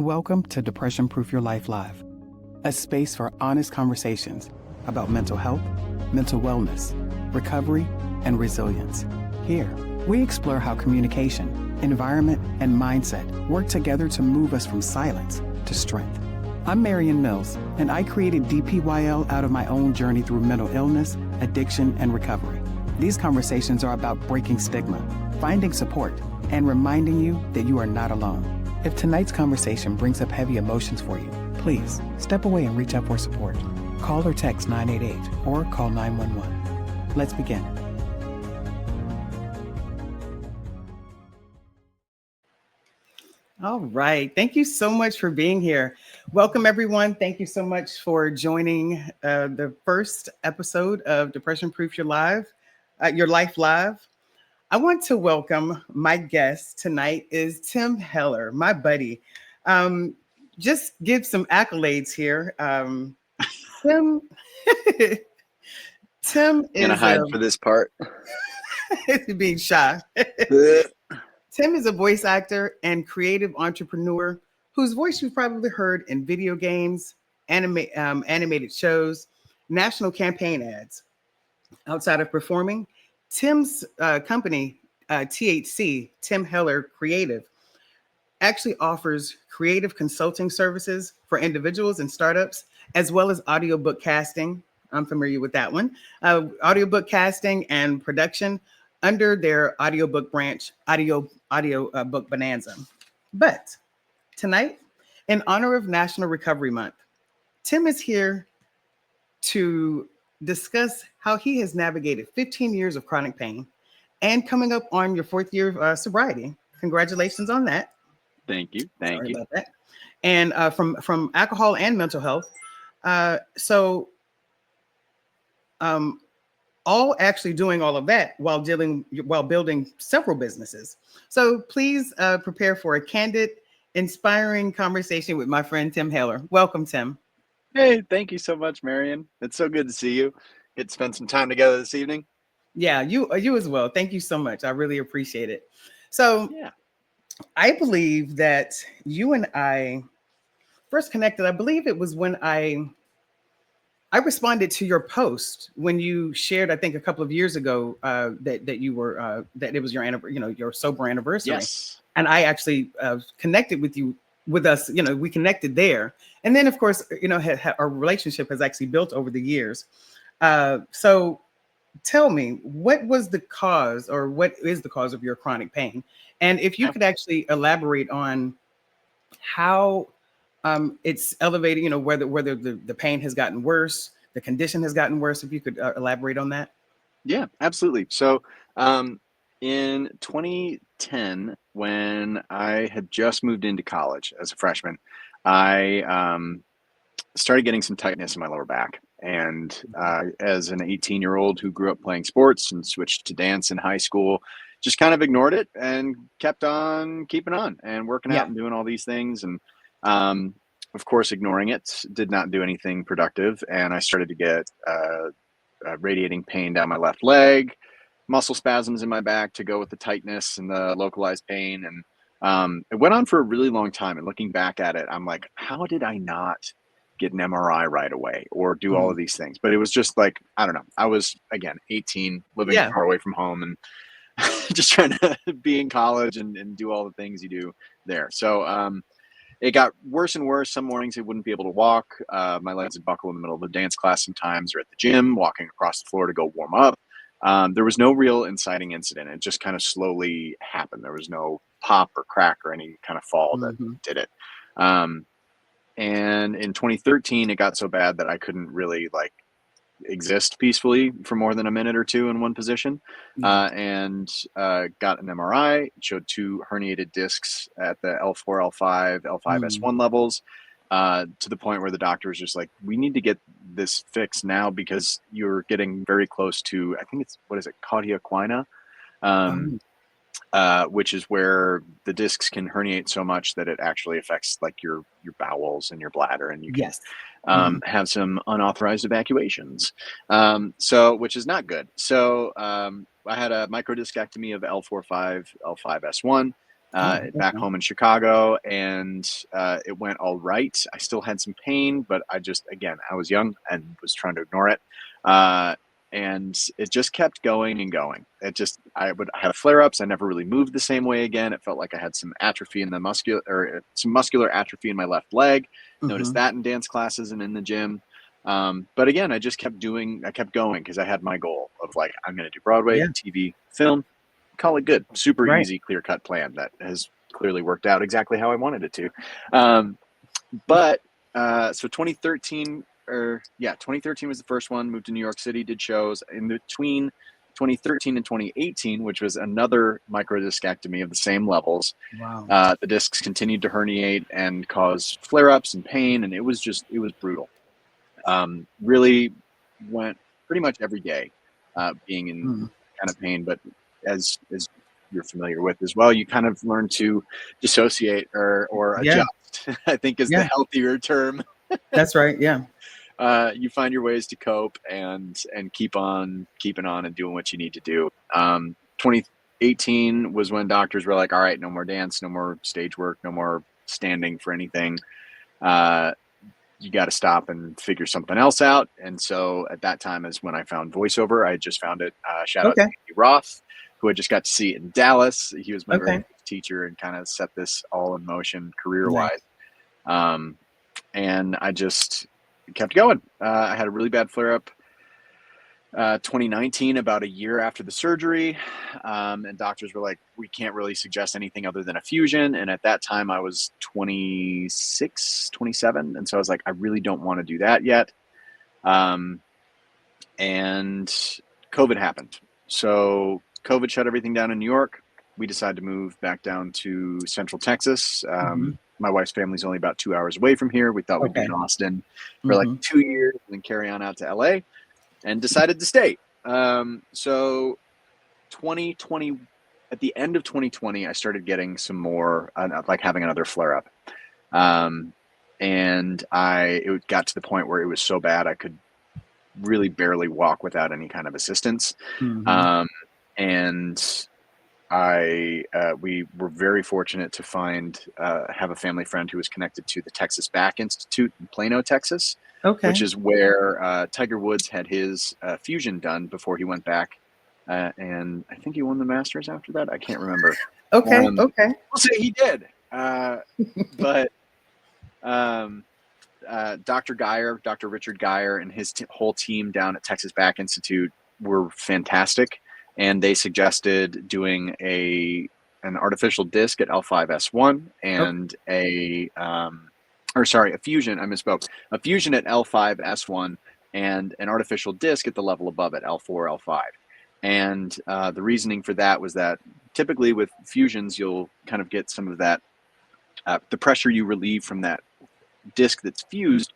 Welcome to Depression Proof Your Life Live, a space for honest conversations about mental health, mental wellness, recovery, and resilience. Here, we explore how communication, environment, and mindset work together to move us from silence to strength. I'm Marion Mills, and I created DPYL out of my own journey through mental illness, addiction, and recovery. These conversations are about breaking stigma, finding support, and reminding you that you are not alone. If tonight's conversation brings up heavy emotions for you, please step away and reach out for support. Call or text 988 or call 911. Let's begin. All right. Thank you so much for being here. Welcome, everyone. Thank you so much for joining the first episode of Depression Proof Your Life Live. I want to welcome my guest tonight is Tim Heller, my buddy. Just give some accolades here. Tim, Tim is gonna hide for this part. being shy. Tim is a voice actor and creative entrepreneur whose voice you've probably heard in video games, animated shows, national campaign ads. Outside of performing, Tim's company, THC, Tim Heller Creative, actually offers creative consulting services for individuals and startups, as well as audiobook casting. I'm familiar with that one. Audiobook casting and production under their audiobook branch, Book Bonanza. But tonight, in honor of National Recovery Month, Tim is here to discuss how he has navigated 15 years of chronic pain and coming up on your 4th year of sobriety. Congratulations on that. Thank you. Thank you. About that. And from alcohol and mental health. All actually doing all of that while building several businesses. So please prepare for a candid, inspiring conversation with my friend Tim Heller. Welcome, Tim. Hey, thank you so much, Marion. It's so good to see you. Get to spend some time together this evening. Yeah, you as well. Thank you so much. I really appreciate it. So yeah, I believe that you and I first connected. I believe it was when I responded to your post when you shared, I think a couple of years ago, that you were that it was your your sober anniversary. Yes. And I actually connected with us. We connected there, and then of course, our relationship has actually built over the years. So tell me, what was the cause, or what is the cause of your chronic pain? And if you could actually elaborate on how it's elevated, whether the pain has gotten worse, the condition has gotten worse, if you could elaborate on that. Yeah, absolutely. So in 2010, when I had just moved into college as a freshman, I started getting some tightness in my lower back. And as an 18-year-old who grew up playing sports and switched to dance in high school, just kind of ignored it and kept on keeping on and working out and doing all these things. And of course, ignoring it did not do anything productive. And I started to get radiating pain down my left leg, muscle spasms in my back to go with the tightness and the localized pain. And it went on for a really long time. And looking back at it, I'm like, how did I not get an MRI right away or do all of these things? But it was just like, I don't know. I was, again, 18, living far away from home and just trying to be in college and do all the things you do there. So it got worse and worse. Some mornings I wouldn't be able to walk. My legs would buckle in the middle of the dance class sometimes, or at the gym, walking across the floor to go warm up. There was no real inciting incident. It just kind of slowly happened. There was no pop or crack or any kind of fall that did it. And in 2013, it got so bad that I couldn't really exist peacefully for more than a minute or two in one position, and got an MRI. It showed 2 herniated discs at the L4, L5, L5S1 levels, to the point where the doctor was just like, we need to get this fixed now because you're getting very close to, I think it's, cauda equina, which is where the discs can herniate so much that it actually affects your bowels and your bladder, and you can have some unauthorized evacuations. Which is not good. So I had a microdiscectomy of L4-5, L5S1. back home in Chicago, and it went all right. I still had some pain, but I was young and was trying to ignore it. And it just kept going and going. I have flare-ups. I never really moved the same way again. It felt like I had some atrophy in some muscular atrophy in my left leg. Noticed that in dance classes and in the gym. But again, I kept going because I had my goal of like, I'm going to do Broadway, TV, film, call it good. Super easy, clear-cut plan that has clearly worked out exactly how I wanted it to. So 2013 was the first one. Moved to New York City, did shows in between 2013 and 2018, which was another microdiscectomy of the same levels. Wow. The discs continued to herniate and cause flare-ups and pain, and it was brutal. Really went pretty much every day being in kind of pain, but as you're familiar with as well, you kind of learn to dissociate or adjust. I think is the healthier term. That's right. Yeah. You find your ways to cope and keep on keeping on and doing what you need to do. 2018 was when doctors were like, all right, no more dance, no more stage work, no more standing for anything. You got to stop and figure something else out. And so at that time is when I found voiceover. I just found it. Shout out to Andy Roth, who I just got to see in Dallas. He was my very first teacher and kind of set this all in motion career-wise. And I just kept going. I had a really bad flare-up 2019, about a year after the surgery. And doctors were like, we can't really suggest anything other than a fusion. And at that time I was 26, 27. And so I was like, I really don't want to do that yet. And COVID happened. So COVID shut everything down in New York. We decided to move back down to Central Texas. My wife's family's only about 2 hours away from here. We thought we'd be in Austin for like 2 years and then carry on out to LA, and decided to stay. So 2020, at the end of 2020, I started getting some more, like having another flare up. And it got to the point where it was so bad, I could really barely walk without any kind of assistance. And we were very fortunate to have a family friend who was connected to the Texas Back Institute in Plano, Texas, which is where Tiger Woods had his fusion done before he went back. And I think he won the Masters after that. I can't remember. We'll say he did. But Dr. Richard Geyer and his whole team down at Texas Back Institute were fantastic. And they suggested doing an artificial disc at L5S1 and a fusion. I misspoke. A fusion at L5S1 and an artificial disc at the level above it, L4, L5. And the reasoning for that was that typically with fusions, you'll kind of get some of that, the pressure you relieve from that disc that's fused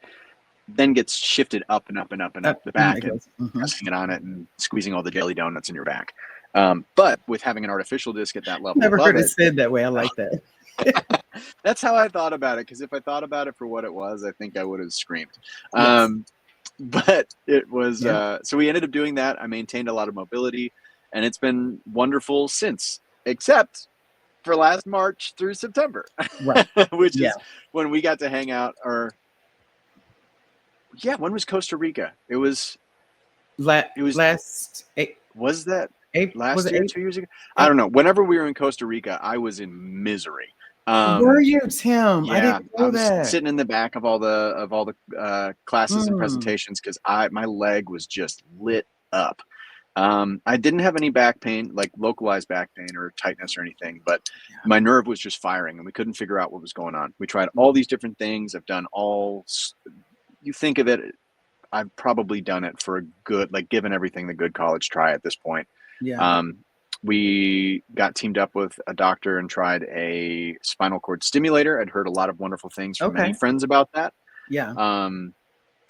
then gets shifted up and up and up and up the back and pressing it on it and squeezing all the jelly donuts in your back. But with having an artificial disc at that level, never heard it said that way. I like that. That's how I thought about it, because if I thought about it for what it was, I think I would have screamed. But it was so we ended up doing that. I maintained a lot of mobility, and it's been wonderful since, except for last March through September, which is when we got to hang out. When was Costa Rica? It was last was that last year, 2 years ago? I don't know. Whenever we were in Costa Rica, I was in misery. Were you, Tim? Yeah, I didn't know that. Sitting in the back of all the classes and presentations because my leg was just lit up. I didn't have any back pain, like localized back pain or tightness or anything, but my nerve was just firing and we couldn't figure out what was going on. We tried all these different things. I've done you think of it, I've probably done it for a good, like given everything the good college try at this point. We got teamed up with a doctor and tried a spinal cord stimulator. I'd heard a lot of wonderful things from many friends about that.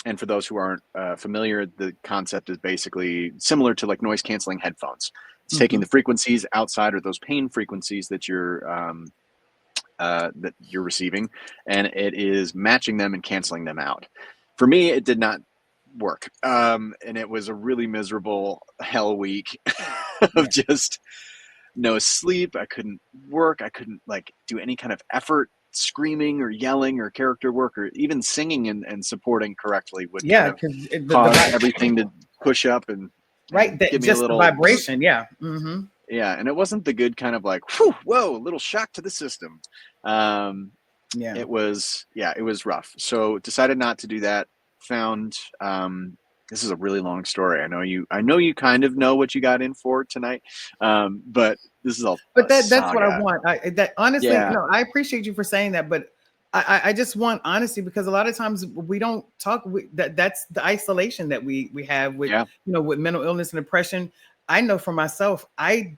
And for those who aren't familiar, the concept is basically similar to like noise canceling headphones. It's taking the frequencies outside or those pain frequencies that you're receiving, and it is matching them and canceling them out. For me, it did not work. And it was a really miserable hell week of just no sleep. I couldn't work. I couldn't like do any kind of effort, screaming or yelling or character work or even singing and supporting correctly would kind Yeah, of because cause everything to push up and right, that give me a just the little, vibration. Yeah. yeah. And it wasn't the good kind of like, whew, whoa, a little shock to the system. Yeah. It was, yeah, it was rough. So decided not to do that. Found, this is a really long story. I know you kind of know what you got in for tonight. But this is a But that's what I saga. want. That honestly, Yeah. no, I appreciate you for saying that, but I just want honesty, because a lot of times we don't talk. That's the isolation that we have with, Yeah. with mental illness and depression. I know for myself, I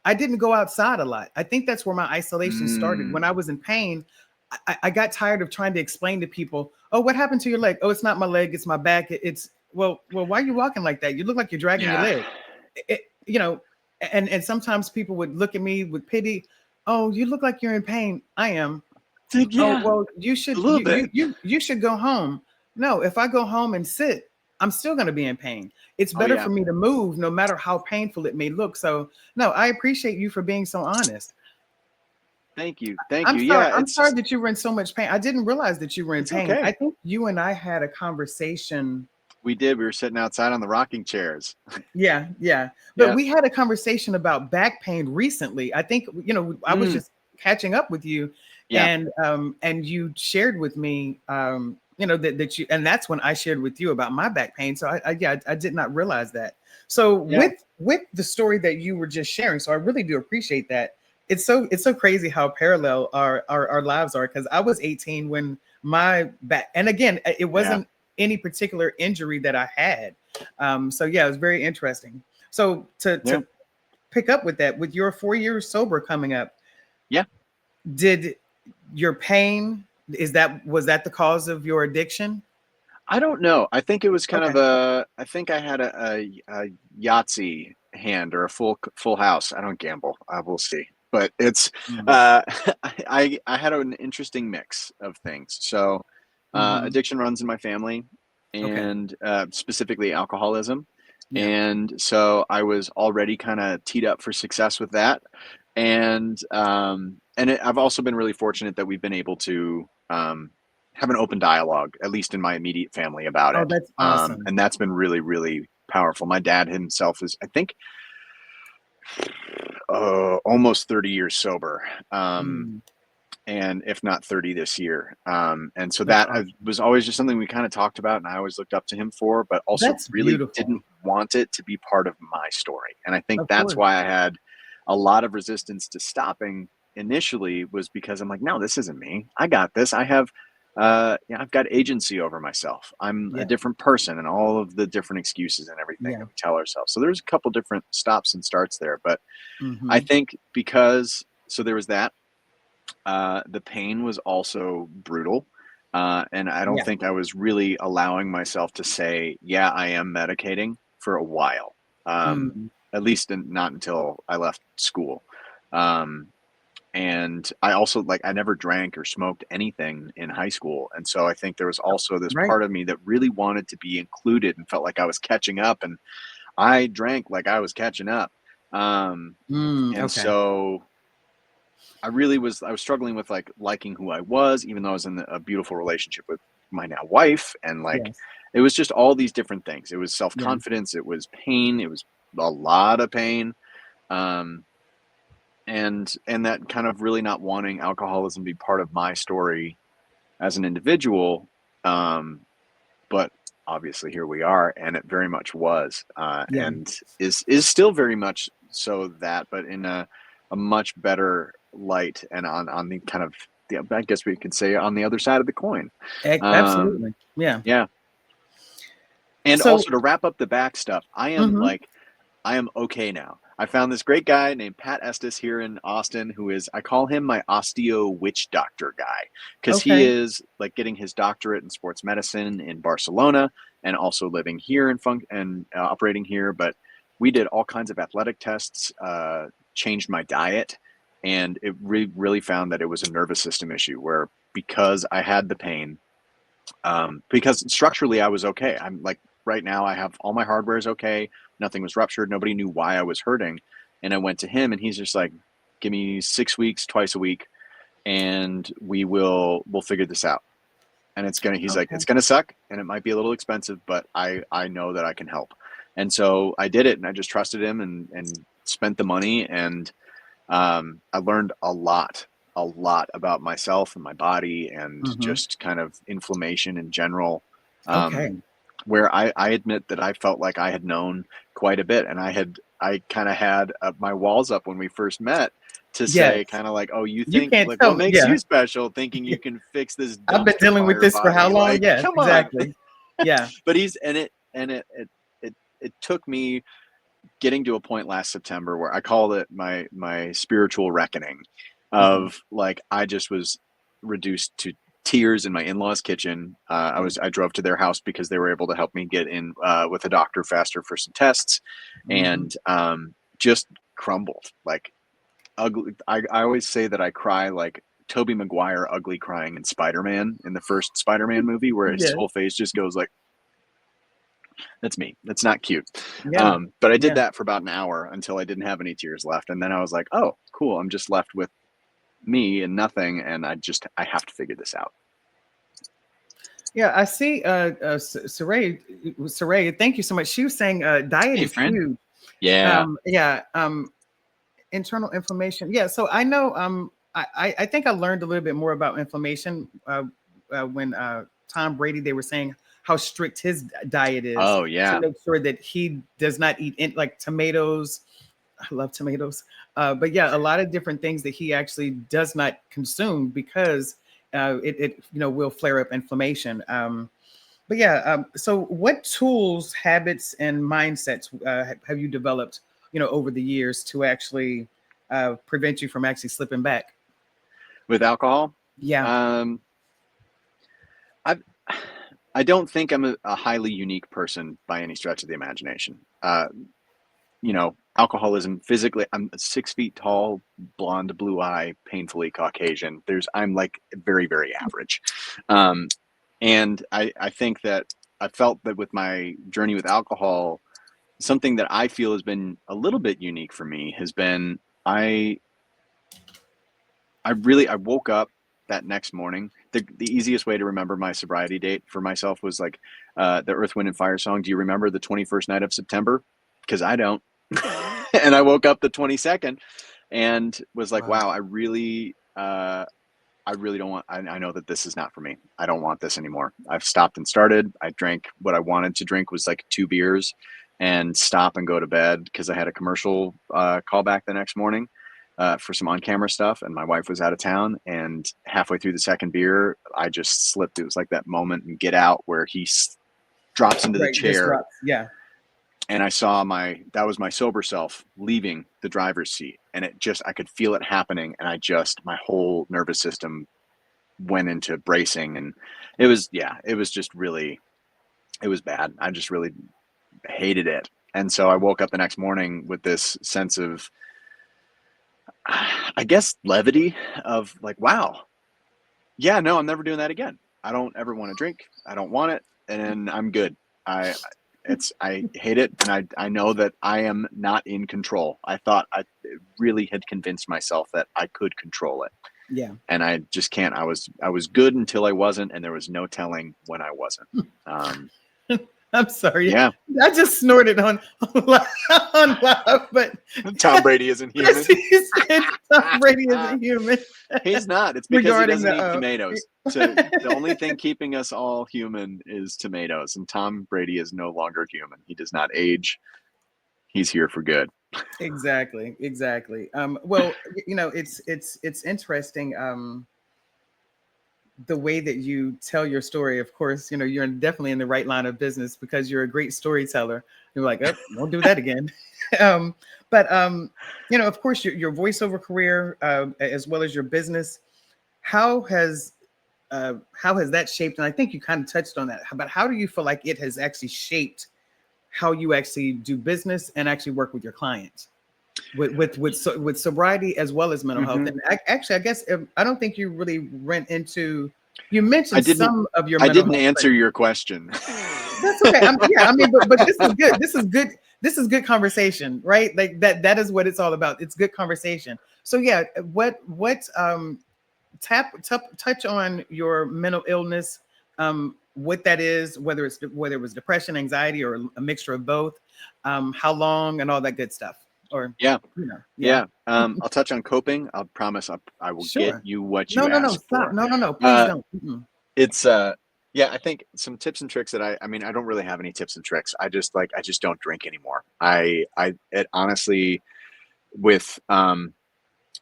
didn't go outside a lot. I think that's where my isolation started. Mm, When I was in pain, I got tired of trying to explain to people, "Oh, what happened to your leg? Oh, it's not my leg, it's my back. It's well, why are you walking like that? You look like you're dragging your yeah. leg." It, you know, and sometimes people would look at me with pity. "Oh, you look like you're in pain." I am. It's like, "Oh, yeah, well, a little bit. you should go home." No, if I go home and sit, I'm still going to be in pain. It's Oh better yeah. for me to move, no matter how painful it may look. So, no, I appreciate you for being so honest. Thank you. Thank you. I'm sorry that you were in so much pain. I didn't realize that you were in It's pain. I okay. think you and I had a conversation. We did. We were sitting outside on the rocking chairs. Yeah, yeah. But Yeah. we had a conversation about back pain recently. I think, I was Mm, just catching up with you, yeah. and you shared with me, that you, and that's when I shared with you about my back pain. So I did not realize that. So Yeah. with the story that you were just sharing, so I really do appreciate that. It's so crazy how parallel our lives are, because I was 18 when my back, and again, it Yeah. wasn't any particular injury that I had. So yeah, it was very interesting. So Yeah. to pick up with that, with your 4 years sober coming up, Yeah. did your pain, was that the cause of your addiction? I don't know. I think it was kind of Okay. I think I had a Yahtzee hand or a full house. I don't gamble. I will see. But it's Mm. uh, I had an interesting mix of things. So Hmm. addiction runs in my family, Okay. and specifically alcoholism. Yeah. And so I was already kind of teed up for success with that. I've also been really fortunate that we've been able to have an open dialogue, at least in my immediate family, about Oh, it. that's awesome. And that's been really, really powerful. My dad himself is, I think, almost 30 years sober. Mm, And if not 30 this year. And so that's that awesome. was always just something we kind of talked about and I always looked up to him for, but also That's really beautiful. didn't want it to be part of my story. And I think Of that's course. why I had a lot of resistance to stopping initially, was because I'm like, no, this isn't me. I got this. I've got agency over myself. I'm a Yeah. different person, and all of the different excuses and everything Yeah. that we tell ourselves. So there's a couple different stops and starts there, but I Hmm. think because, so there was that. The pain was also brutal. And I don't Yeah. think I was really allowing myself to say, yeah, I am medicating for a while. Mm. At least not until I left school. Um, and I also, like, I never drank or smoked anything in high school. And so I think there was also this Right. part of me that really wanted to be included and felt like I was catching up. And I drank like I was catching up. Um, and Okay. so I was struggling with like liking who I was, even though I was in a beautiful relationship with my now wife. And like, Yes. it was just all these different things. It was Yeah. self-confidence. It was pain. It was a lot of pain. Um, and that kind of really not wanting alcoholism to be part of my story as an individual. Um, but obviously here we are, and it very much was, Yeah. and is still very much so that, but in a much better light, and on the kind of, I guess we could say, on the other side of the coin. Um, Absolutely. Yeah. yeah. And So, also, to wrap up the back stuff, mhm, I am okay now. I found this great guy named Pat Estes here in Austin, who is, I call him my osteo witch doctor guy, because he okay. is like getting his doctorate in sports medicine in Barcelona, and also living here and operating here. But we did all kinds of athletic tests, changed my diet, and it really found that it was a nervous system issue, where because I had the pain, because structurally I was okay. I'm like, right now I have all my hardware is okay. Nothing was ruptured. Nobody knew why I was hurting. And I went to him, and he's just like, give me 6 weeks, twice a week, and we'll figure this out. And he's like, it's gonna suck, and it might be a little expensive, but I know that I can help. And so I did it, and I just trusted him and spent the money, and I learned a lot about myself and my body, and just kind of inflammation in general. Where I admit that I felt like I had known quite a bit, and I kind of had my walls up when we first met to say kind of like, oh, you think like what makes you special, thinking you can fix this? I've been dealing with this for how long? Like, yeah, come exactly. On. Yeah, but it took me getting to a point last September where I called it my spiritual reckoning of like, I just was reduced to tears in my in-laws' kitchen. I drove to their house because they were able to help me get in with a doctor faster for some tests, and just crumbled, like ugly. I always say that I cry like Tobey Maguire ugly crying in Spider-Man, in the first Spider-Man movie, where his whole face just goes like, that's me. That's not cute. But I did that for about an hour until I didn't have any tears left. And then I was like, oh, cool. I'm just left with me and nothing. And I have to figure this out. Yeah, I see. Saray, thank you so much. She was saying diet is huge. Yeah. Internal inflammation. Yeah. So I know. I think I learned a little bit more about inflammation when Tom Brady. They were saying how strict his diet is. Oh yeah. To make sure that he does not eat like tomatoes. I love tomatoes. But yeah, a lot of different things that he actually does not consume because it will flare up inflammation. But yeah, so what tools, habits, and mindsets have you developed, over the years to actually prevent you from actually slipping back? With alcohol? Yeah. I don't think I'm a highly unique person by any stretch of the imagination. Alcoholism physically, I'm 6 feet tall, blonde, blue eye, painfully Caucasian. I'm like very, very average. And I think that I felt that with my journey with alcohol, something that I feel has been a little bit unique for me has been, I woke up that next morning. The easiest way to remember my sobriety date for myself was like the Earth, Wind, and Fire song. Do you remember the 21st night of September? Because I don't. And I woke up the 22nd and was like, wow, I really don't want, I know that this is not for me. I don't want this anymore. I've stopped and started. I drank what I wanted to drink, was like 2 beers, and stop and go to bed because I had a commercial call back the next morning for some on-camera stuff, and my wife was out of town, and halfway through the second beer, I just slipped. It was like that moment in Get Out where he drops into the chair. Yeah. And I saw that was my sober self leaving the driver's seat, and I could feel it happening. And my whole nervous system went into bracing, and it was just really, it was bad. I just really hated it. And so I woke up the next morning with this sense of, I guess, levity of like, wow, yeah, no, I'm never doing that again. I don't ever want to drink. I don't want it. And I'm good. I hate it, and I know that I am not in control. I thought I really had convinced myself that I could control it. Yeah. And I just can't. I was good until I wasn't, and there was no telling when I wasn't. I'm sorry. Yeah. I just snorted on live, but Tom Brady isn't human. Yes, he said Tom Brady isn't human. He's not. It's because he doesn't eat tomatoes. So the only thing keeping us all human is tomatoes, and Tom Brady is no longer human. He does not age. He's here for good. Exactly. Well, it's interesting. The way that you tell your story, of course, you're definitely in the right line of business because you're a great storyteller. You're like, oh, don't do that again. But of course, your voiceover career, as well as your business, how has that shaped? And I think you kind of touched on that. But how do you feel like it has actually shaped how you actually do business and actually work with your clients with sobriety as well as mental health? And actually, I guess I don't think you really went into. You mentioned some of your. I didn't answer your question. That's okay. But this is good. This is good. this is good conversation, right? Like that is what it's all about. It's good conversation. So yeah, touch on your mental illness, what that is, whether it was depression, anxiety, or a mixture of both, how long, and all that good stuff. Or Yeah. yeah. I'll touch on coping. I'll promise I will get Sure. you what you No, asked stop. for. No, please don't. It's yeah, I think some tips and tricks that I mean, I don't really have any tips and tricks. I just don't drink anymore. It honestly, with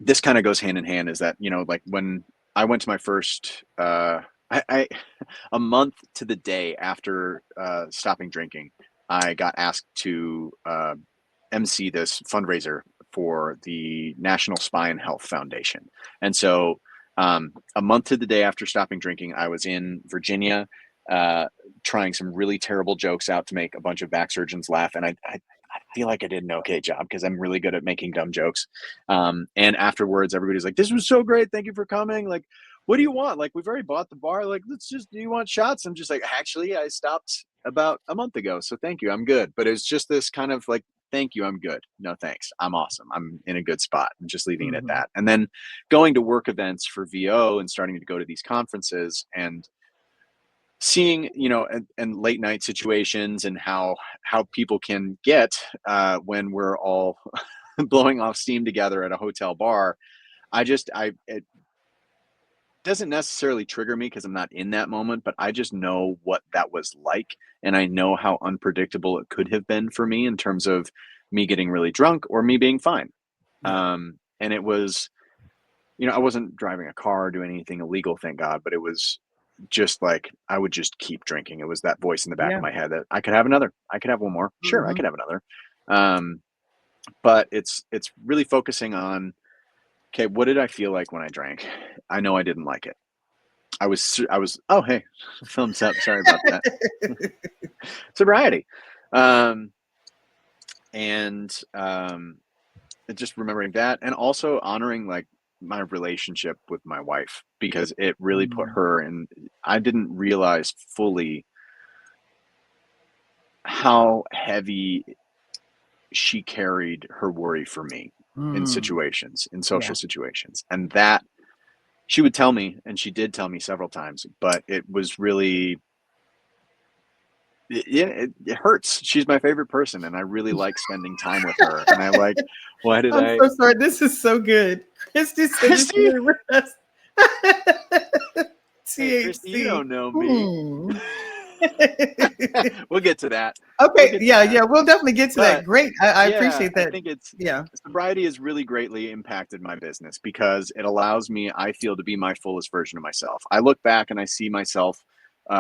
this kind of goes hand in hand, is that, like when I went to my first I a month to the day after stopping drinking, I got asked to MC this fundraiser for the National Spine Health Foundation. And so a month to the day after stopping drinking, I was in Virginia trying some really terrible jokes out to make a bunch of back surgeons laugh. And I feel like I did an okay job because I'm really good at making dumb jokes. And afterwards, everybody's like, "This was so great. Thank you for coming. Like, what do you want? Like, we've already bought the bar. Like, do you want shots?" I'm just like, actually, I stopped about a month ago. So thank you. I'm good. But it's just this kind of like, thank you. I'm good. No, thanks. I'm awesome. I'm in a good spot. I'm just leaving it at that. And then going to work events for VO and starting to go to these conferences and seeing, and late night situations and how people can get when we're all blowing off steam together at a hotel bar. It doesn't necessarily trigger me because I'm not in that moment, but I just know what that was like. And I know how unpredictable it could have been for me in terms of me getting really drunk or me being fine. And it was, I wasn't driving a car or doing anything illegal, thank God, but it was just like, I would just keep drinking. It was that voice in the back of my head that I could have another, I could have one more. Sure. I could have another. But it's really focusing on, okay, what did I feel like when I drank? I know I didn't like it. I was, oh, hey, thumbs up. Sorry about that. Sobriety. Just remembering that, and also honoring like my relationship with my wife, because it really put her in. I didn't realize fully how heavy she carried her worry for me in situations, in social situations. And that she would tell me, and she did tell me several times, but it was really, it hurts. She's my favorite person, and I really like spending time with her. And I like, I'm so sorry. This is so good. Christy said this with us. Hey, Christy, you don't know me. We'll get to that. Okay. We'll definitely get to that. Great. I appreciate that. I think sobriety has really greatly impacted my business because it allows me, I feel, to be my fullest version of myself. I look back and I see myself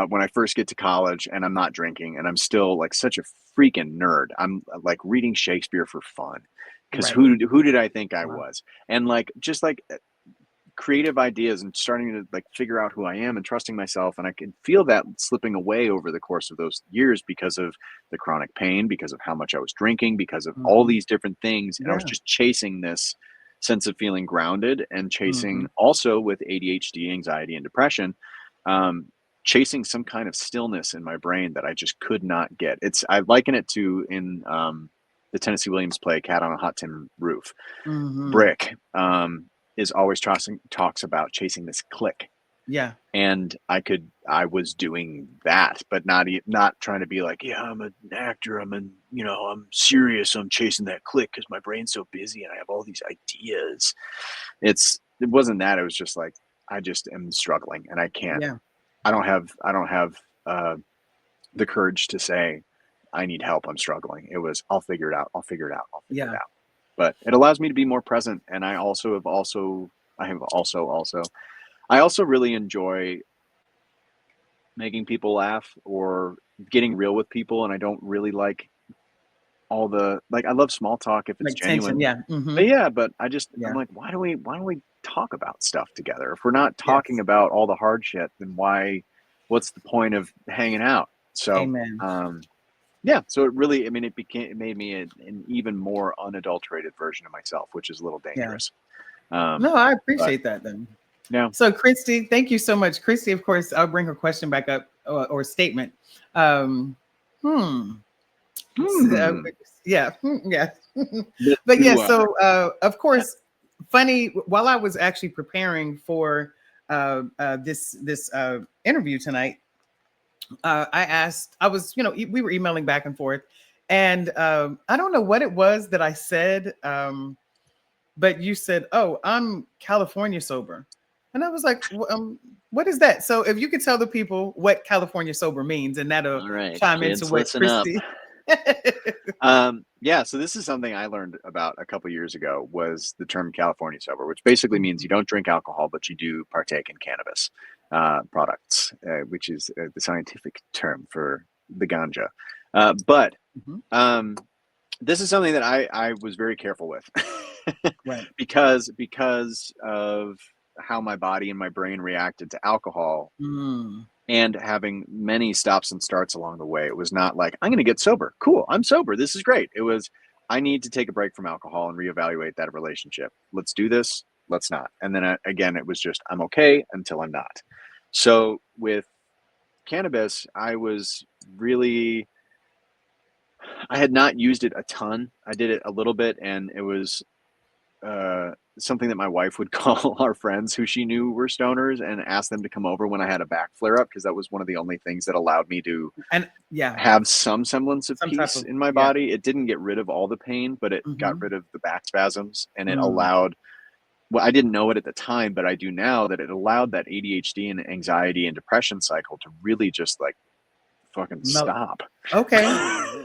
when I first get to college and I'm not drinking and I'm still like such a freaking nerd. I'm like reading Shakespeare for fun because who did I think I was? And like, just like creative ideas and starting to like figure out who I am and trusting myself. And I can feel that slipping away over the course of those years because of the chronic pain, because of how much I was drinking, because of all these different things. And I was just chasing this sense of feeling grounded and chasing also with ADHD, anxiety, and depression, chasing some kind of stillness in my brain that I just could not get. I liken it to in the Tennessee Williams play Cat on a Hot Tin Roof. Brick is always talks about chasing this click. Yeah. And I was doing that, but not trying to be like, yeah, I'm an actor. I'm serious. I'm chasing that click because my brain's so busy and I have all these ideas. It wasn't that. It was just like, I just am struggling and I can't, I don't have the courage to say I need help. I'm struggling. It was, I'll figure it out. I'll figure it out. But it allows me to be more present. And I also really enjoy making people laugh or getting real with people. And I don't really like all the, like, I love small talk if it's like genuine. Tension, but I just, I'm like, why don't we talk about stuff together? If we're not talking about all the hard shit, then what's the point of hanging out? So, so it really, it made me an even more unadulterated version of myself, which is a little dangerous. No, I appreciate that then. Yeah. So Christy, thank you so much. Christy, of course, I'll bring her question back up or statement. So, yeah, yeah. Let's But yeah, do, so of course, funny. While I was actually preparing for this interview tonight, I asked. I was, we were emailing back and forth, and I don't know what it was that I said, but you said, "Oh, I'm California sober," and I was like, "What is that?" So if you could tell the people what California sober means, and that'll all right, chime into kids, what listen up. Christy. Yeah, so this is something I learned about a couple years ago, was the term California sober, which basically means you don't drink alcohol, but you do partake in cannabis products, which is the scientific term for the ganja. But Mhm. this is something that I was very careful with Right. because of how my body and my brain reacted to alcohol, Mm. and having many stops and starts along the way. It was not like, I'm going to get sober. Cool, I'm sober. This is great. It was, I need to take a break from alcohol and reevaluate that relationship. Let's do this. Let's not. And then again, it was just, I'm okay until I'm not. So with cannabis, I was really, I had not used it a ton. I did it a little bit, and it was something that my wife would call our friends who she knew were stoners and ask them to come over when I had a back flare up, because that was one of the only things that allowed me to And yeah, have some semblance of some type peace of, in my yeah. body. It didn't get rid of all the pain, but it got Hmm. rid of the back spasms, and it Mm. allowed, well, I didn't know it at the time, but I do now, that it allowed that ADHD and anxiety and depression cycle to really just like fucking No. stop Okay.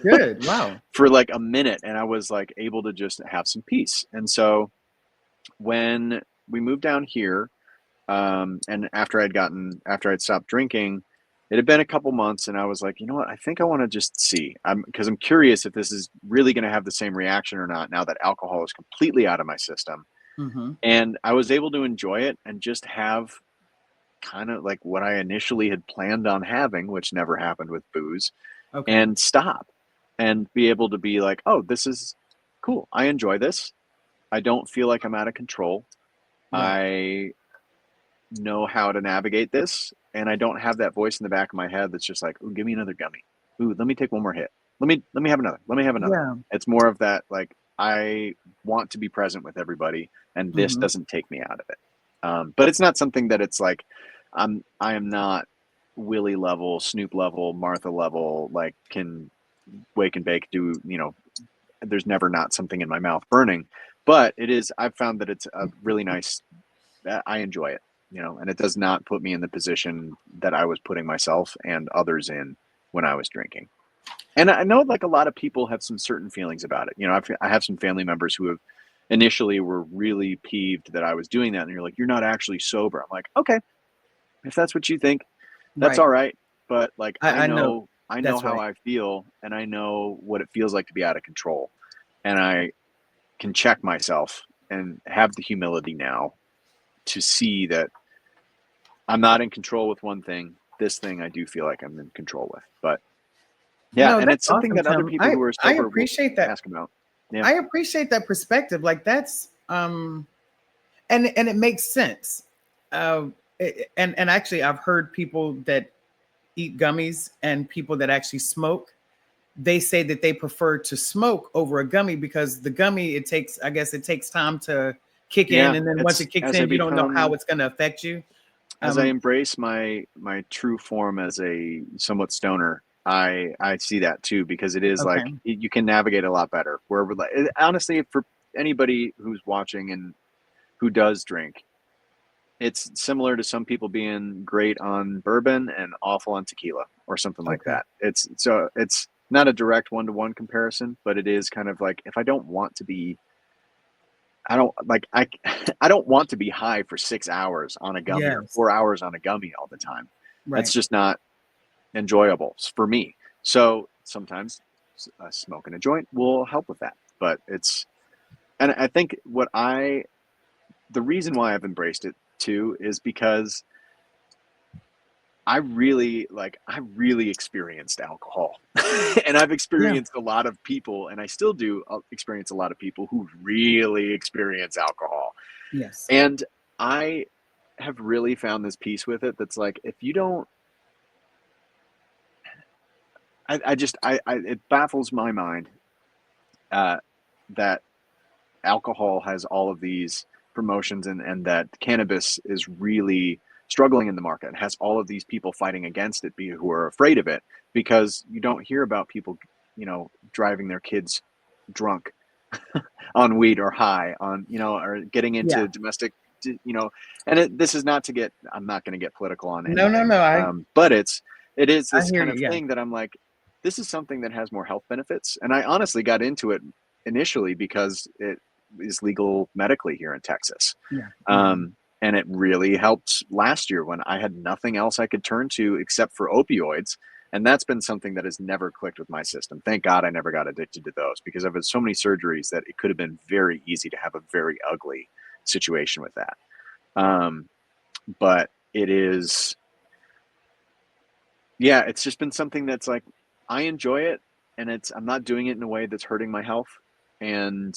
Good. Wow. for like a minute. And I was like able to just have some peace. And so when we moved down here, and after I'd stopped drinking, it had been a couple months, and I was like, you know what? I think I want to just see. Because I'm curious if this is really going to have the same reaction or not now that alcohol is completely out of my system. Hmm. And I was able to enjoy it and just have kind of like what I initially had planned on having, which never happened with booze, Okay. and stop and be able to be like, oh, this is cool. I enjoy this. I don't feel like I'm out of control. Right. I know how to navigate this, and I don't have that voice in the back of my head that's just like, "Ooh, give me another gummy. Ooh, let me take one more hit. Let me have another. Let me have another." Yeah. It's more of that, like, I want to be present with everybody, and this Hmm. doesn't take me out of it. But it's not something that it's like I am not Willie level, Snoop level, Martha level, like can wake and bake, do, there's never not something in my mouth burning. But it is, I've found that it's a really nice, I enjoy it, and it does not put me in the position that I was putting myself and others in when I was drinking. And I know like a lot of people have some certain feelings about it. I have some family members who have initially were really peeved that I was doing that. And you're like, you're not actually sober. I'm like, okay, if that's what you think, that's Right. all right. But like, I know. I know That's how right. I feel, and I know what it feels like to be out of control. And I can check myself and have the humility now to see that I'm not in control with one thing. This thing I do feel like I'm in control with. But yeah, No, and that's it's something awesome, that other Tim. people I who are I sober will appreciate that. ask about. Yeah. I appreciate that perspective. Like that's and it makes sense. And actually, I've heard people that eat gummies and people that actually smoke. They say that they prefer to smoke over a gummy because the gummy, it takes, I guess, it takes time to kick in, Yeah. and then once It's it kicks in, you don't know how it's going to affect you. as I Um, embrace my true form as a somewhat stoner, I see that too, because it is okay. like you can navigate a lot better. Where we're like, honestly, for anybody who's watching and who does drink, it's similar to some people being great on bourbon and awful on tequila or something like Okay. that. It's not a direct one-to-one comparison, but it is kind of like, if I don't want to be, I don't like I don't want to be high for 6 hours on a gummy or Yes. 4 hours on a gummy all the time. That's Right. just not enjoyable for me. So sometimes smoking a joint will help with that. But and I think the reason why I've embraced it too is because I really experienced alcohol. And I've Yeah. experienced a lot of people, and I still do experience a lot of people who really experience alcohol. Yes. And I have really found this peace with it, that's like, if you don't, it baffles my mind that alcohol has all of these promotions and that cannabis is really struggling in the market and has all of these people fighting against it who are afraid of it, because you don't hear about people, driving their kids drunk on weed or high on, or getting into Yeah. domestic, and this is not to get, I'm not going to get political on No, no, anything, no. but it is I this hear kind you. of Yeah. thing that I'm like, this is something that has more health benefits. And I honestly got into it initially because it is legal medically here in Texas. Yeah. And it really helped last year when I had nothing else I could turn to except for opioids. And that's been something that has never clicked with my system. Thank God I never got addicted to those, because I've had so many surgeries that it could have been very easy to have a very ugly situation with that. But it is, yeah, it's just been something that's like, I enjoy it, and I'm not doing it in a way that's hurting my health, and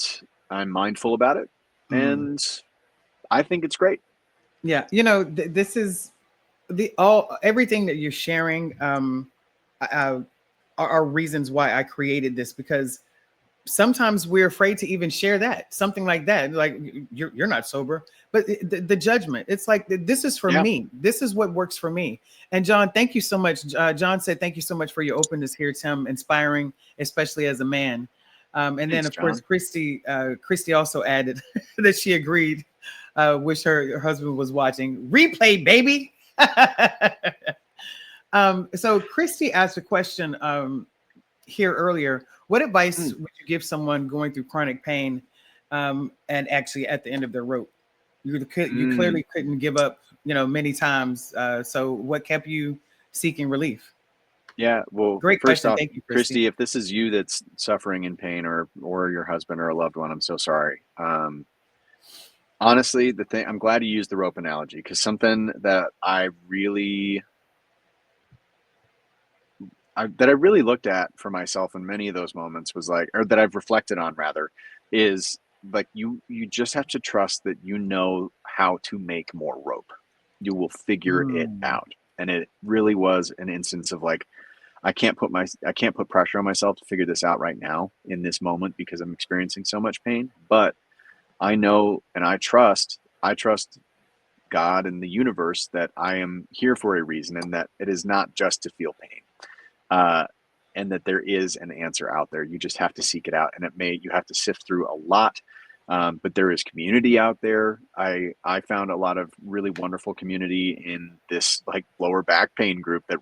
I'm mindful about it, and I think it's great. Yeah. This is everything that you're sharing. Uh, are reasons why I created this, because sometimes we're afraid to even share that, something like that, like you're not sober, but the judgment, it's like, this is for Yeah. me, this is what works for me. And John, thank you so much. John said thank you so much for your openness here, Tim. Inspiring, especially as a man. And then Thanks, of course John. Christy also added that she agreed, wish her husband was watching replay, baby. So Christy asked a question here earlier. What advice would you give someone going through chronic pain, and actually at the end of their rope? You clearly couldn't give up, many times. So what kept you seeking relief? Yeah, well, Great first question. off, Thank you, Christy. Christy, if this is you that's suffering in pain, or your husband or a loved one, I'm so sorry. Honestly, I'm glad you used the rope analogy, because something that I really looked at for myself in many of those moments was like, or that I've reflected on rather, is like, you just have to trust that how to make more rope. You will figure it out. And it really was an instance of like, I can't put pressure on myself to figure this out right now in this moment, because I'm experiencing so much pain. But I know, and I trust God and the universe, that I am here for a reason, and that it is not just to feel pain. And that there is an answer out there. You just have to seek it out, and you have to sift through a lot. But there is community out there. I found a lot of really wonderful community in this like lower back pain group that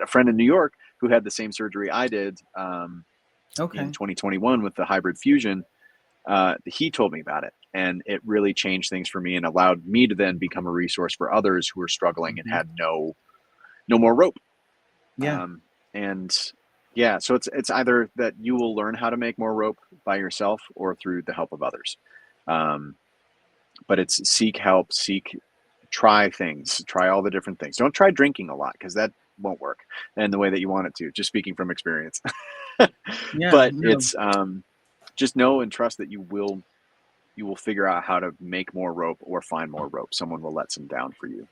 a friend in New York who had the same surgery I did in 2021 with the hybrid fusion. He told me about it, and it really changed things for me and allowed me to then become a resource for others who were struggling and had no more rope. Yeah. And yeah, so it's either that you will learn how to make more rope by yourself or through the help of others. But it's seek help, try things, try all the different things. Don't try drinking a lot, because that won't work in the way that you want it to, just speaking from experience. But it's just know and trust that you will figure out how to make more rope or find more rope. Someone will let some down for you.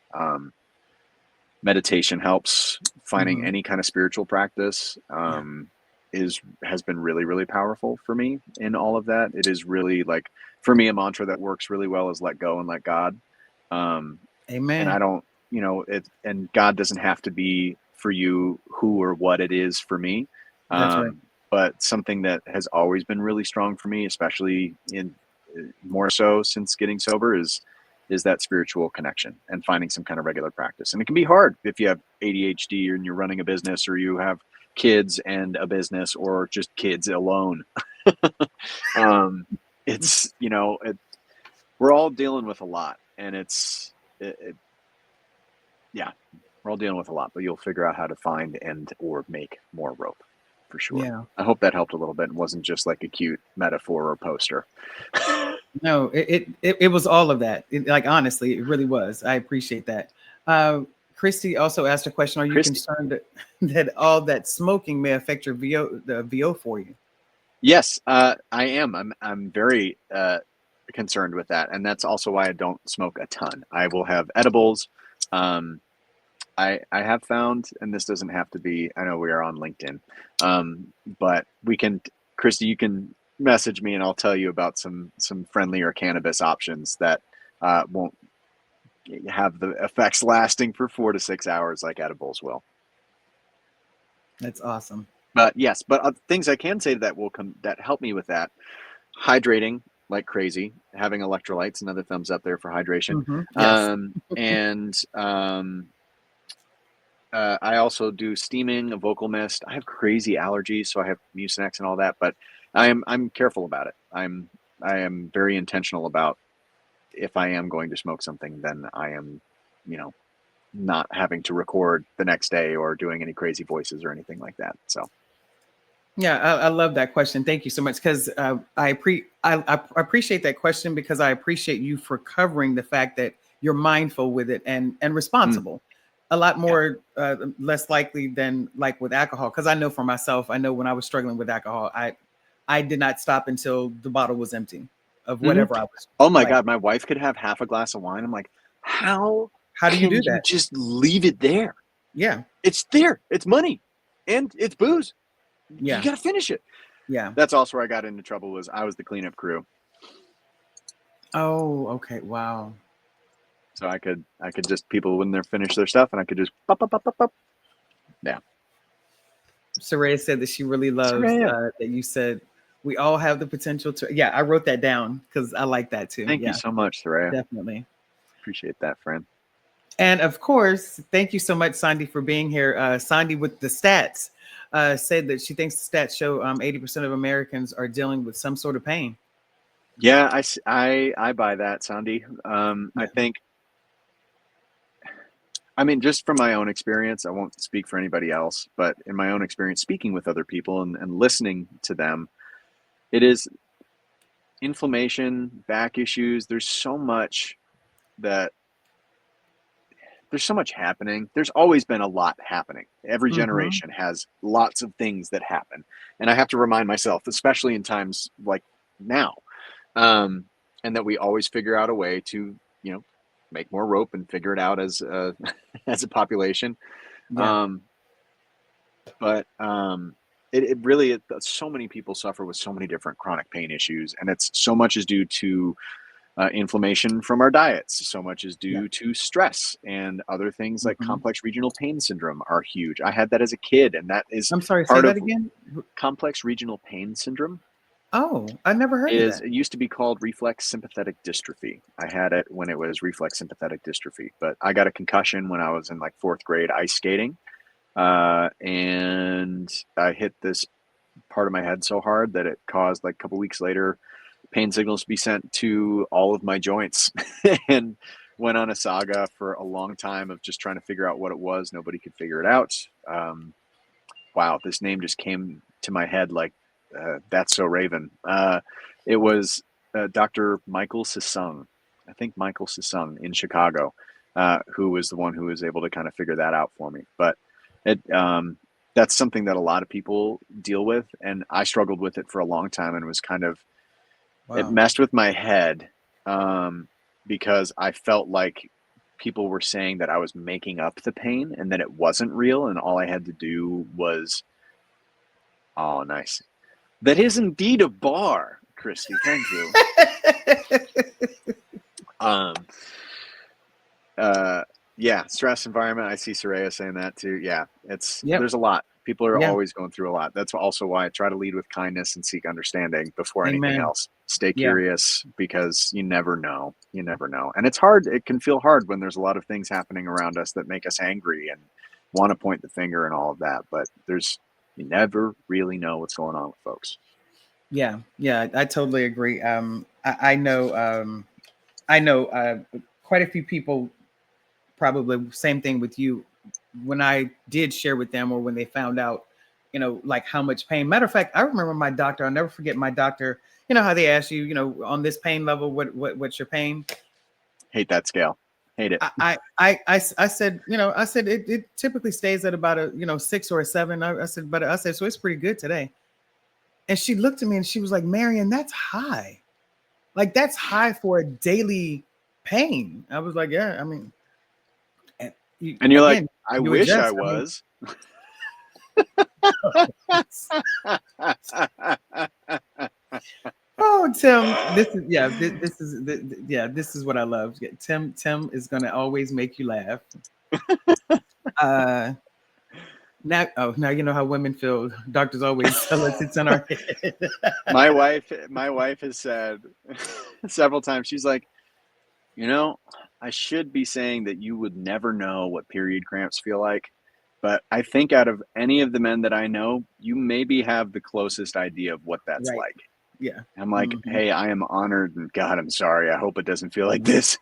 Meditation helps. Finding any kind of spiritual practice has been really, really powerful for me in all of that. It is really, like, for me, a mantra that works really well is let go and let God. Amen. And I don't, and God doesn't have to be for you who or what it is for me. That's right. But something that has always been really strong for me, especially more so since getting sober, is that spiritual connection and finding some kind of regular practice. And it can be hard if you have ADHD and you're running a business, or you have kids and a business, or just kids alone. It's, we're all dealing with a lot, and we're all dealing with a lot, but you'll figure out how to find or make more rope, for sure. Yeah. I hope that helped a little bit and wasn't just like a cute metaphor or poster. No, it was all of that. Like, honestly, it really was. I appreciate that. Christy also asked a question: are you concerned that all that smoking may affect your VO for you? Yes, I am. I'm very concerned with that, and that's also why I don't smoke a ton. I will have edibles, I have found, and this doesn't have to be, I know we are on LinkedIn, but we can, Christy, you can message me and I'll tell you about some friendlier cannabis options that won't have the effects lasting for 4 to 6 hours like edibles will. That's awesome. But yes, but things I can say that will come that help me with that: hydrating like crazy, having electrolytes. Another thumbs up there for hydration. Yes. I also do steaming, a vocal mist. I have crazy allergies, so I have Mucinex and all that. But I'm careful about it. I am very intentional about if I am going to smoke something, then I am, not having to record the next day or doing any crazy voices or anything like that. So. Yeah, I love that question. Thank you so much, because I appreciate that question, because I appreciate you for covering the fact that you're mindful with it and responsible. A lot more less likely than like with alcohol, because I know for myself, I know when I was struggling with alcohol, I did not stop until the bottle was empty of whatever I was. Oh my God, my wife could have half a glass of wine. I'm like, how do you can do that? just leave it there? Yeah, it's there. It's money, and it's booze. Yeah, you got to finish it. Yeah, that's also where I got into trouble. Was I was the cleanup crew. Oh, okay, wow. So I could just, people when they're finished their stuff, and I could just pop, pop, pop, pop, pop. Yeah. Saraya said that she really loves that you said we all have the potential to. Yeah, I wrote that down because I like that too. Thank you so much, Saraya. Definitely. Appreciate that, friend. And of course, thank you so much, Sandy, for being here. Sandy with the stats said that she thinks the stats show 80% of Americans are dealing with some sort of pain. Yeah, I buy that, Sandy. I think, I mean, just from my own experience, I won't speak for anybody else, but in my own experience, speaking with other people and listening to them, it is inflammation, back issues. There's so much happening. There's always been a lot happening. Every generation has lots of things that happen. And I have to remind myself, especially in times like now, and that we always figure out a way to, make more rope and figure it out as a, as a population. But it really, so many people suffer with so many different chronic pain issues, and it's so much is due to inflammation from our diets. So much is due to stress, and other things like complex regional pain syndrome are huge. I had that as a kid, and that is I'm sorry, part say of that again. Complex regional pain syndrome. Oh, I never heard of that. It used to be called reflex sympathetic dystrophy. I had it when it was reflex sympathetic dystrophy, but I got a concussion when I was in like 4th grade ice skating. And I hit this part of my head so hard that it caused, like a couple weeks later, pain signals to be sent to all of my joints, and went on a saga for a long time of just trying to figure out what it was. Nobody could figure it out. Wow, this name just came to my head like, That's So Raven. It was Dr. Michael Sisung. I think Michael Sisung in Chicago, who was the one who was able to kind of figure that out for me. But that's something that a lot of people deal with, and I struggled with it for a long time, and was kind of, it messed with my head, because I felt like people were saying that I was making up the pain and that it wasn't real, and all I had to do was, oh, nice. That is indeed a bar, Christy. Thank you. Yeah, stress environment. I see Saraya saying that too. Yeah, there's a lot. People are always going through a lot. That's also why I try to lead with kindness and seek understanding before anything else. Stay curious, because you never know. You never know. And it's hard. It can feel hard when there's a lot of things happening around us that make us angry and want to point the finger and all of that. But you never really know what's going on with folks. Yeah, I totally agree. I know quite a few people, probably same thing with you, when I did share with them, or when they found out, like how much pain. Matter of fact, I remember my doctor, I'll never forget my doctor, you know how they ask you, on this pain level, what's your pain? Hate that scale. Hate it. I said, I said it typically stays at about a 6 or a 7. I said, so it's pretty good today. And she looked at me and she was like, Marion, that's high. Like, that's high for a daily pain. I was like, yeah, I mean, And you're again, like, I you wish I adjust. I mean, was. oh, Tim, this is yeah, this is what I love. Yeah, Tim is gonna always make you laugh. Uh, now you know how women feel. Doctors always tell us it's in our head. My wife has said several times, she's like, I should be saying that you would never know what period cramps feel like, but I think out of any of the men that I know, you maybe have the closest idea of what that's Right. like. Yeah. I'm like, hey, I am honored, and God, I'm sorry. I hope it doesn't feel like this.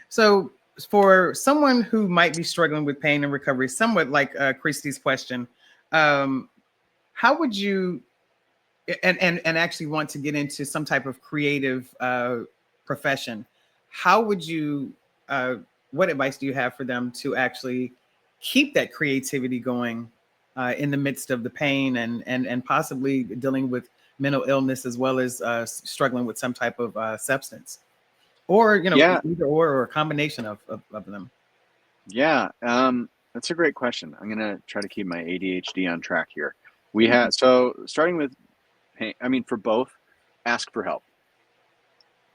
So, for someone who might be struggling with pain and recovery, somewhat like Christy's question, how would you and actually want to get into some type of creative profession? How would you? What advice do you have for them to actually keep that creativity going in the midst of the pain and possibly dealing with mental illness as well as struggling with some type of substance? Or Yeah, either or a combination of them. yeah. That's a great question. I'm gonna try to keep my ADHD on track here. Mhm. Starting with pain. I mean, for both, ask for help.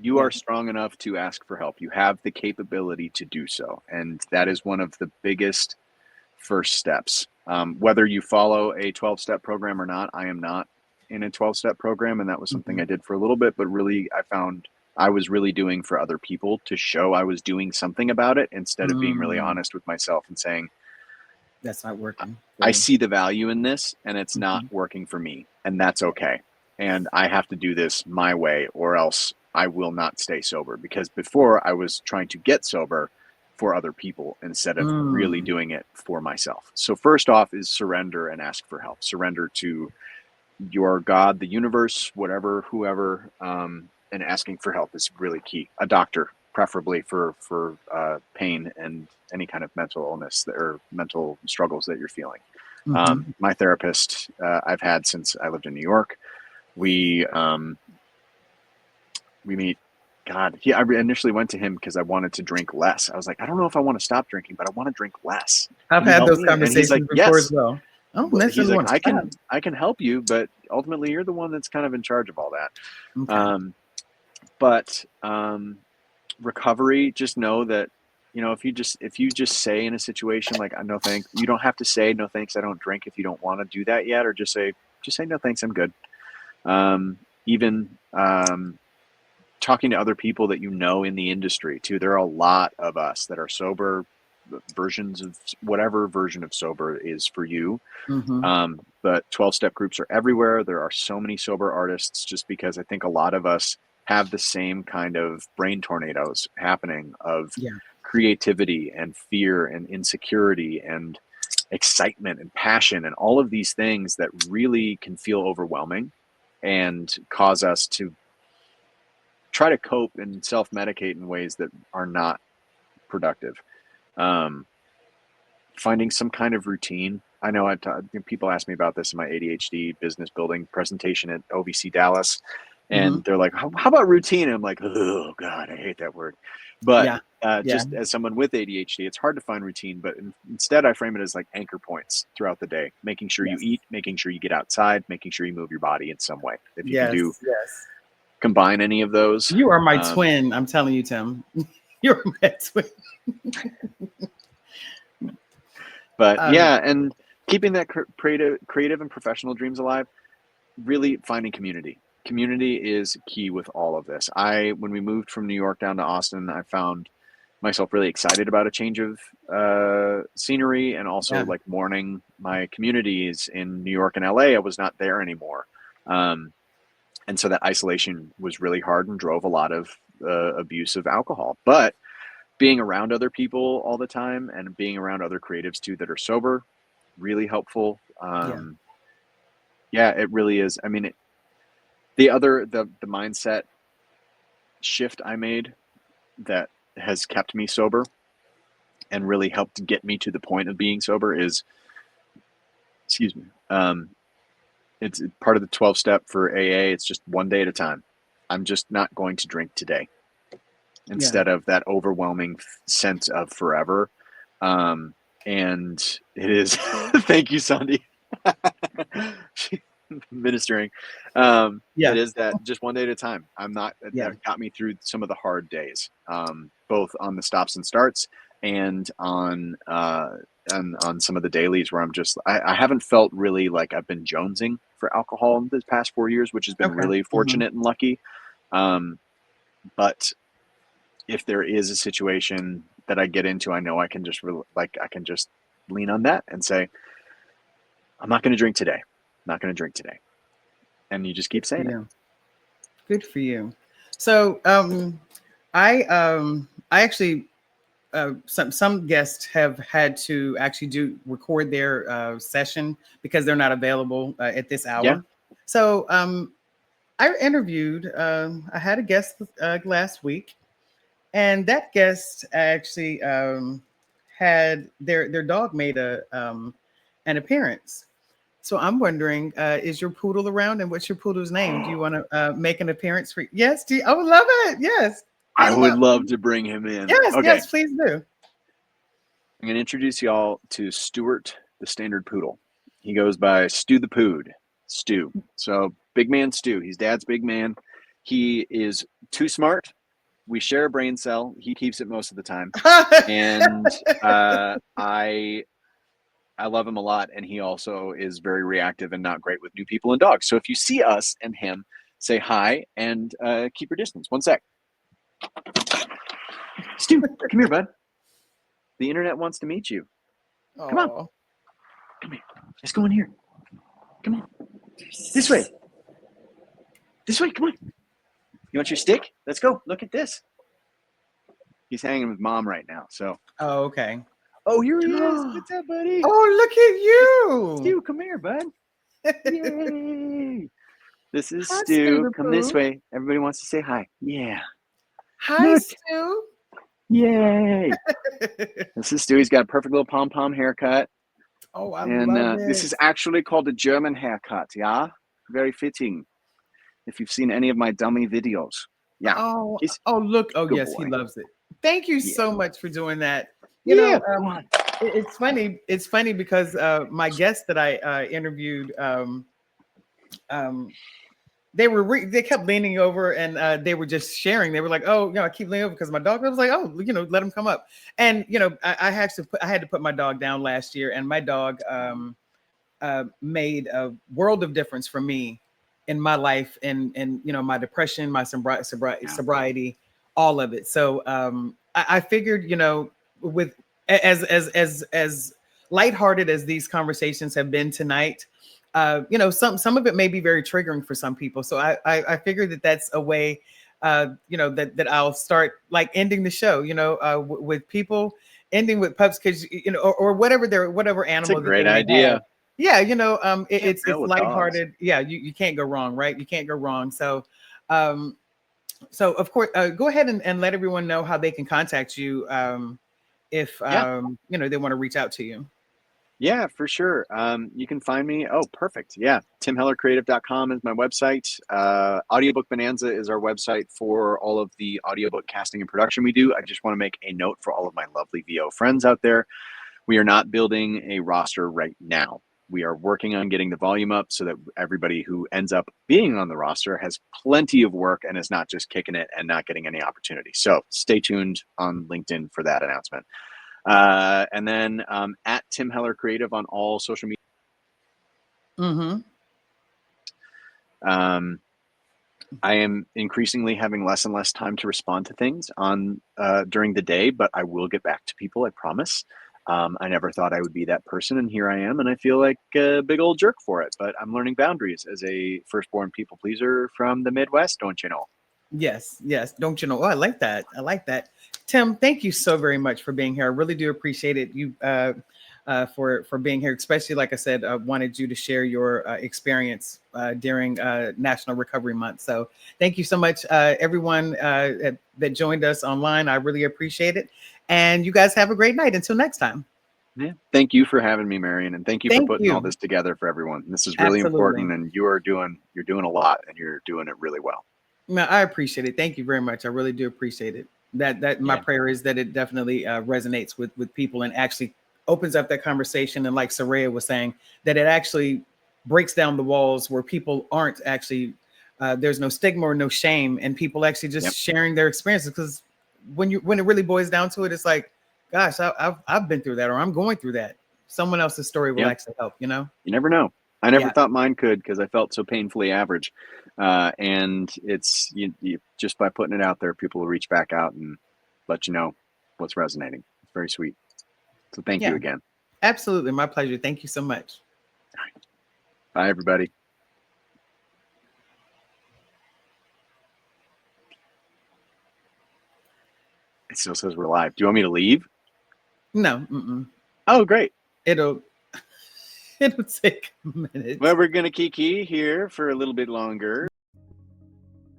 You Yeah. are strong enough to ask for help. You have the capability to do so, and that is one of the biggest first steps. Whether you follow a 12-step program or not, I am not in a 12-step program, and that was something Mhm. I did for a little bit, but really I found I was really doing for other people to show I was doing something about it instead of being really Mm, honest with myself and saying, that's not working for I you. see the value in this and it's not Mhm. working for me, and that's okay. And I have to do this my way or else I will not stay sober, because before I was trying to get sober for other people instead of really Mm, doing it for myself. So first off is surrender and ask for help. Surrender to your God, the universe, whatever, whoever, and asking for help is really key. A doctor, preferably for pain and any kind of mental illness or mental struggles that you're feeling. mhm. My therapist, I've had since I lived in New York. We meet. God, I initially went to him because I wanted to drink less. I was like, I don't know if I want to stop drinking, but I want to drink less. I've Can you had help those me? And he's like, conversations before as yes. well. I don't He's necessarily like, want to stop. I can help you, but ultimately you're the one that's kind of in charge of all that. Okay. But recovery, just know that, if you just say in a situation like, no thanks, you don't have to say no thanks, I don't drink, if you don't want to do that yet, or just say no thanks, I'm good. Even talking to other people that in the industry too. There are a lot of us that are sober, versions of whatever version of sober is for you. Mm-hmm. But 12-step groups are everywhere. There are so many sober artists, just because I think a lot of us have the same kind of brain tornadoes happening of Yeah. creativity and fear and insecurity and excitement and passion and all of these things that really can feel overwhelming and cause us to try to cope and self-medicate in ways that are not productive. Um, Finding some kind of routine. I know people ask me about this in my ADHD business building presentation at OVC Dallas, Mm-hmm. and they're like, how about routine? And I'm like, oh God, I hate that word. But Yeah. Yeah. just as someone with ADHD, it's hard to find routine, but instead I frame it as like anchor points throughout the day, making sure you Yes. eat, making sure you get outside, making sure you move your body in some way. If you can Yes. Yes. combine any of those. You are my twin. I'm telling you, Tim. You're my twin. But Um, yeah, and keeping that creative and professional dreams alive, really finding community. Community is key with all of this. When we moved from New York down to Austin, I found myself really excited about a change of scenery, and also yeah. like mourning my communities in New York and LA. I was not there anymore. And so that isolation was really hard and drove a lot of abuse of alcohol. But being around other people all the time and being around other creatives too that are sober, really helpful. Yeah. Yeah, it really is. I mean, the mindset shift I made that has kept me sober and really helped get me to the point of being sober is, excuse me, it's part of the 12 step for AA. It's just one day at a time. I'm just not going to drink today. instead of that overwhelming sense of forever. And it is, thank you, Sandy. Ministering. It is that just one day at a time. That got me through some of the hard days, both on the stops and starts and on some of the dailies where I haven't felt really like I've been jonesing for alcohol in the past 4 years, which has been really fortunate and lucky. But if there is a situation that I get into, I know I can just lean on that and say, I'm not going to drink today. I'm not going to drink today. And you just keep saying it. Good for you. So I actually some guests have had to actually record their session because they're not available at this hour. Yeah. So I interviewed. I had a guest last week, and that guest actually had their dog made an appearance. So I'm wondering, is your poodle around, and what's your poodle's name? Do you want to make an appearance for? Yes, I would love it. Yes, I would love to bring him in. Yes, yes, please do. I'm going to introduce y'all to Stuart, the standard poodle. He goes by Stu the Pood. Stu. So big man Stu. He's Dad's big man. He is too smart. We share a brain cell. He keeps it most of the time, and I love him a lot, and he also is very reactive and not great with new people and dogs. So if you see us and him, say hi and keep your distance. One sec. Stu, come here, bud. The internet wants to meet you. Aww. Come on. Come here. Let's go in here. Come on. This way. This way. Come on. You want your stick? Let's go. Look at this. He's hanging with Mom right now. So. Oh, okay. Oh, here he is. What's up, buddy? Oh, look at you. Stu, come here, bud. Yay. This is Stu. Come this way. Everybody wants to say hi. Yeah. Hi, look. Stu. Yay. This is Stu. He's got a perfect little pom-pom haircut. Oh, I love it. This is actually called a German haircut. Yeah. Very fitting. If you've seen any of my dummy videos. Yeah. Oh, look. Oh, yes, boy. He loves it. Thank you so much for doing that. You know, it's funny. It's funny because my guests that I interviewed, they kept leaning over and they were just sharing. They were like, "Oh, I keep leaning over because my dog." I was like, "Oh, let him come up." And I had to put my dog down last year, and my dog made a world of difference for me in my life and my depression, my sobriety, all of it. So I figured, with as lighthearted as these conversations have been tonight, some of it may be very triggering for some people. So I figured that that's a way, that I'll start like ending the show, with people, ending with pups, because or whatever animal. It's a great idea. Have. Yeah, it's lighthearted. Dogs. Yeah, you can't go wrong, right? You can't go wrong. So, so of course, go ahead and let everyone know how they can contact you if they want to reach out to you. Yeah, for sure. You can find me. Oh, perfect. Yeah. TimHellerCreative.com is my website. Audiobook Bonanza is our website for all of the audiobook casting and production we do. I just want to make a note for all of my lovely VO friends out there. We are not building a roster right now. We are working on getting the volume up so that everybody who ends up being on the roster has plenty of work and is not just kicking it and not getting any opportunity. So stay tuned on LinkedIn for that announcement. And then at Tim Heller Creative on all social media. I am increasingly having less and less time to respond to things during the day, but I will get back to people, I promise. I never thought I would be that person, and here I am, and I feel like a big old jerk for it, but I'm learning boundaries as a firstborn people pleaser from the Midwest, don't you know? Yes. Don't you know? Oh, I like that. Tim, thank you so very much for being here. I really do appreciate it. You for being here, especially, like I said, I wanted you to share your experience during National Recovery Month. So thank you so much, everyone that joined us online. I really appreciate it. And you guys have a great night. Until next time. Yeah. Thank you for having me, Marion, and thank you for putting all this together for everyone. This is really important, and you're doing a lot, and you're doing it really well. No, I appreciate it. Thank you very much. I really do appreciate it. That my Yeah. prayer is that it definitely resonates with people and actually opens up that conversation. And like Soraya was saying, that it actually breaks down the walls where people aren't actually there's no stigma or no shame, and people actually just Yep. sharing their experiences. Because when it really boils down to it, it's like, gosh, I've been through that, or I'm going through that. Someone else's story will Yeah. actually help. You know. You never know. I never Yeah. thought mine could, because I felt so painfully average. And it's you just by putting it out there, people will reach back out and let you know what's resonating. It's very sweet. So thank you Yeah. again. Absolutely, my pleasure. Thank you so much. Bye, everybody. It still says we're live. Do you want me to leave? No. Mm-mm. Oh, great. It'll take a minute. Well, we're gonna kiki here for a little bit longer.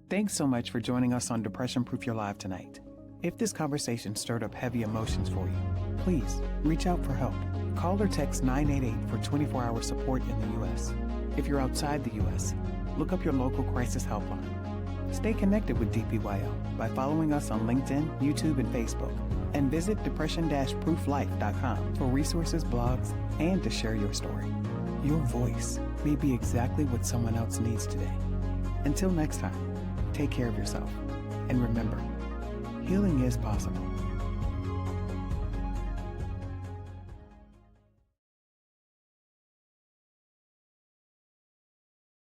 Thanks so much for joining us on Depression Proof Your Life tonight. If this conversation stirred up heavy emotions for you, please reach out for help. Call or text 988 for 24-hour support in the U.S. If you're outside the U.S., look up your local crisis helpline. Stay connected with DPYL by following us on LinkedIn, YouTube, and Facebook. And visit depression-prooflife.com for resources, blogs, and to share your story. Your voice may be exactly what someone else needs today. Until next time, take care of yourself. And remember, healing is possible.